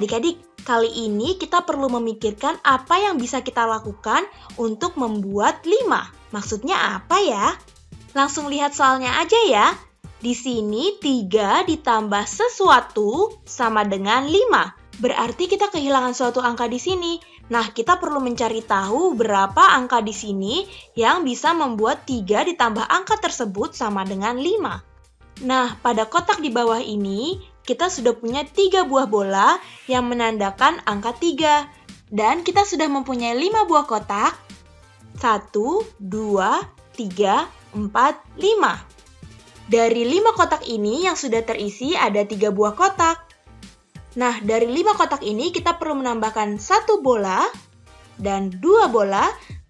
Adik-adik, kali ini kita perlu memikirkan apa yang bisa kita lakukan untuk membuat 5. Maksudnya apa ya? Langsung lihat soalnya aja ya. Di sini 3 ditambah sesuatu sama dengan 5. Berarti kita kehilangan suatu angka di sini. Nah, kita perlu mencari tahu berapa angka di sini yang bisa membuat 3 ditambah angka tersebut sama dengan 5. Nah, pada kotak di bawah ini, kita sudah punya 3 buah bola yang menandakan angka 3. Dan kita sudah mempunyai 5 buah kotak. 1, 2, 3, 4, 5. Dari 5 kotak ini yang sudah terisi ada 3 buah kotak. Nah, dari 5 kotak ini kita perlu menambahkan 1 bola dan 2 bola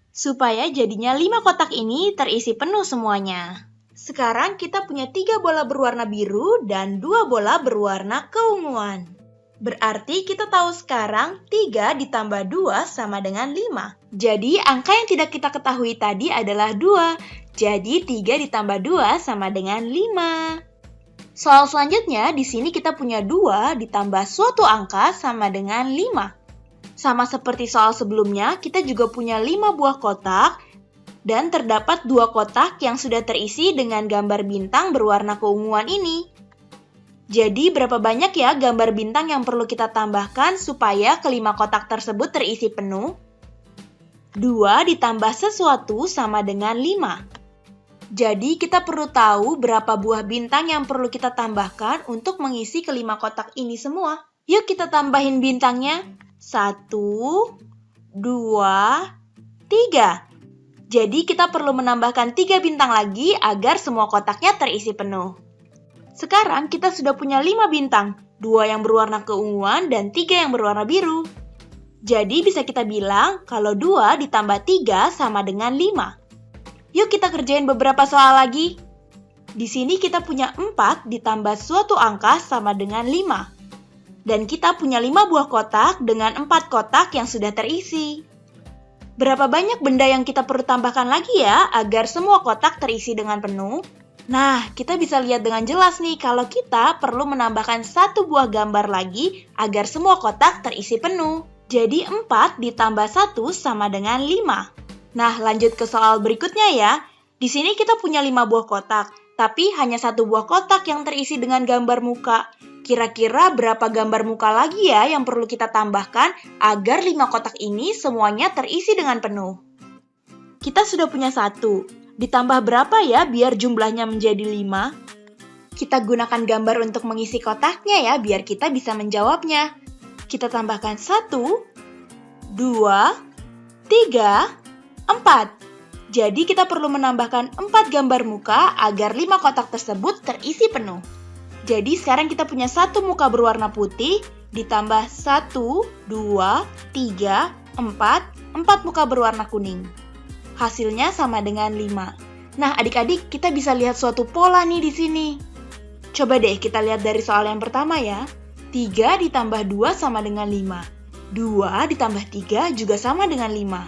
supaya jadinya 5 kotak ini terisi penuh semuanya. Sekarang kita punya 3 bola berwarna biru dan 2 bola berwarna keunguan. Berarti kita tahu sekarang 3 ditambah 2 sama dengan 5. Jadi angka yang tidak kita ketahui tadi adalah 2. Jadi 3 ditambah 2 sama dengan 5. Soal selanjutnya, di sini kita punya 2 ditambah suatu angka sama dengan 5. Sama seperti soal sebelumnya, kita juga punya 5 buah kotak dan terdapat 2 kotak yang sudah terisi dengan gambar bintang berwarna keunguan ini. Jadi berapa banyak ya gambar bintang yang perlu kita tambahkan supaya kelima kotak tersebut terisi penuh? 2 ditambah sesuatu sama dengan 5. Jadi kita perlu tahu berapa buah bintang yang perlu kita tambahkan untuk mengisi kelima kotak ini semua. Yuk kita tambahin bintangnya. 1, 2, 3. Jadi kita perlu menambahkan 3 bintang lagi agar semua kotaknya terisi penuh. Sekarang kita sudah punya 5 bintang, 2 yang berwarna keunguan dan 3 yang berwarna biru. Jadi bisa kita bilang kalau 2 ditambah 3 sama dengan 5. Yuk kita kerjain beberapa soal lagi. Di sini kita punya 4 ditambah suatu angka sama dengan 5. Dan kita punya 5 buah kotak dengan 4 kotak yang sudah terisi. Berapa banyak benda yang kita perlu tambahkan lagi ya agar semua kotak terisi dengan penuh? Nah, kita bisa lihat dengan jelas nih kalau kita perlu menambahkan 1 buah gambar lagi agar semua kotak terisi penuh. Jadi 4 ditambah 1 sama dengan 5. Nah, lanjut ke soal berikutnya ya. Di sini kita punya 5 buah kotak, tapi hanya 1 buah kotak yang terisi dengan gambar muka. Kira-kira berapa gambar muka lagi ya yang perlu kita tambahkan agar 5 kotak ini semuanya terisi dengan penuh? Kita sudah punya 1. Ditambah berapa ya biar jumlahnya menjadi 5? Kita gunakan gambar untuk mengisi kotaknya ya biar kita bisa menjawabnya. Kita tambahkan 1, 2, 3, 4. Jadi kita perlu menambahkan 4 gambar muka agar 5 kotak tersebut terisi penuh. Jadi sekarang kita punya 1 muka berwarna putih, ditambah 1, 2, 3, 4 muka berwarna kuning. Hasilnya sama dengan 5. Nah adik-adik, kita bisa lihat suatu pola nih di sini. Coba deh kita lihat dari soal yang pertama ya. 3 ditambah 2 sama dengan 5. 2 ditambah 3 juga sama dengan 5.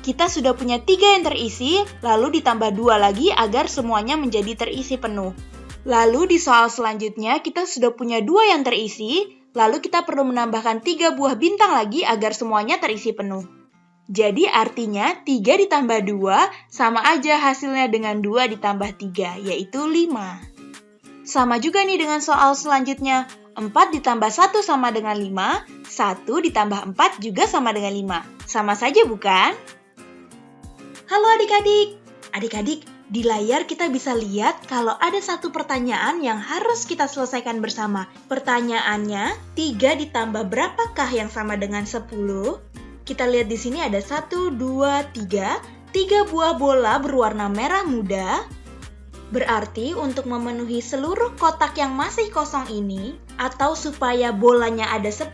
Kita sudah punya 3 yang terisi, lalu ditambah 2 lagi agar semuanya menjadi terisi penuh. Lalu di soal selanjutnya kita sudah punya 2 yang terisi, lalu kita perlu menambahkan 3 buah bintang lagi agar semuanya terisi penuh. Jadi artinya 3 ditambah 2 sama aja hasilnya dengan 2 ditambah 3, yaitu 5. Sama juga nih dengan soal selanjutnya, 4 ditambah 1 sama dengan 5, 1 ditambah 4 juga sama dengan 5. Sama saja bukan? Halo adik-adik. Adik-adik, di layar kita bisa lihat kalau ada satu pertanyaan yang harus kita selesaikan bersama. Pertanyaannya, 3 ditambah berapakah yang sama dengan 10? Kita lihat di sini ada 1, 2, 3 buah bola berwarna merah muda. Berarti untuk memenuhi seluruh kotak yang masih kosong ini, atau supaya bolanya ada 10,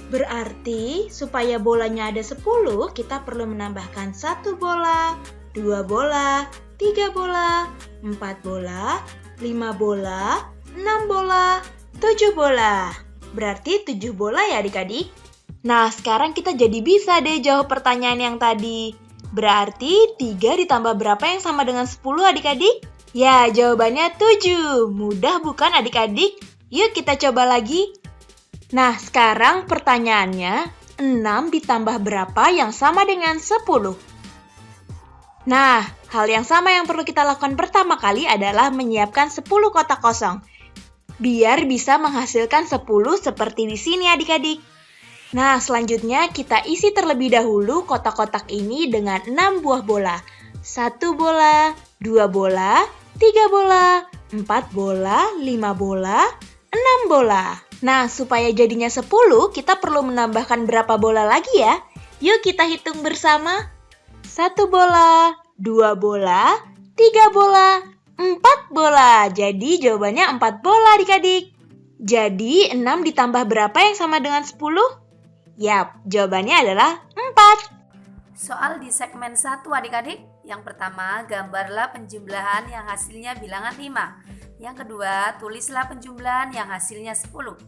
berarti supaya bolanya ada 10, kita perlu menambahkan 1 bola, 2 bola, 3 bola, 4 bola, 5 bola, 6 bola, 7 bola. Berarti 7 bola ya adik-adik? Nah, sekarang kita jadi bisa deh jawab pertanyaan yang tadi. Berarti 3 ditambah berapa yang sama dengan 10 adik-adik? Ya, jawabannya 7. Mudah bukan adik-adik? Yuk kita coba lagi. Nah, sekarang pertanyaannya, 6 ditambah berapa yang sama dengan 10? Nah, hal yang sama yang perlu kita lakukan pertama kali adalah menyiapkan 10 kotak kosong. Biar bisa menghasilkan 10 seperti di sini adik-adik. Nah, selanjutnya kita isi terlebih dahulu kotak-kotak ini dengan 6 buah bola. 1 bola, 2 bola, 3 bola, 4 bola, 5 bola, 6 bola. Nah, supaya jadinya 10, kita perlu menambahkan berapa bola lagi ya? Yuk kita hitung bersama. 1 bola, 2 bola, 3 bola, 4 bola. Jadi jawabannya 4 bola adik-adik. Jadi 6 ditambah berapa yang sama dengan 10? Yap, jawabannya adalah 4. Soal di segmen 1 adik-adik. Yang pertama, gambarlah penjumlahan yang hasilnya bilangan 5. Yang kedua, tulislah penjumlahan yang hasilnya 10.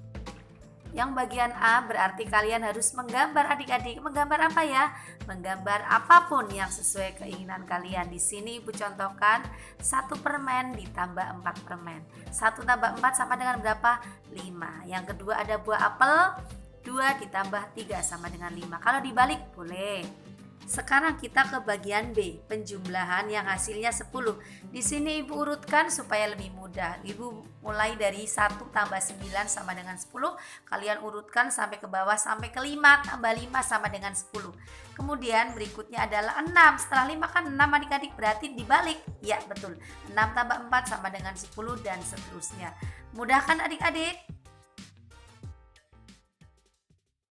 Yang bagian A berarti kalian harus menggambar adik-adik. Menggambar apa ya? Menggambar apapun yang sesuai keinginan kalian. Di sini Ibu contohkan 1 permen ditambah 4 permen. 1 tambah 4 sama dengan berapa? 5. Yang kedua ada buah apel. 2 ditambah 3 sama dengan 5. Kalau dibalik boleh. Sekarang kita ke bagian B, penjumlahan yang hasilnya 10. Di sini Ibu urutkan supaya lebih mudah. Ibu mulai dari 1 tambah 9 sama dengan 10. Kalian urutkan sampai ke bawah sampai ke 5 tambah 5 sama dengan 10. Kemudian berikutnya adalah 6. Setelah 5 kan 6 adik-adik, berarti dibalik. Ya betul, 6 tambah 4 sama dengan 10 dan seterusnya. Mudah kan adik-adik?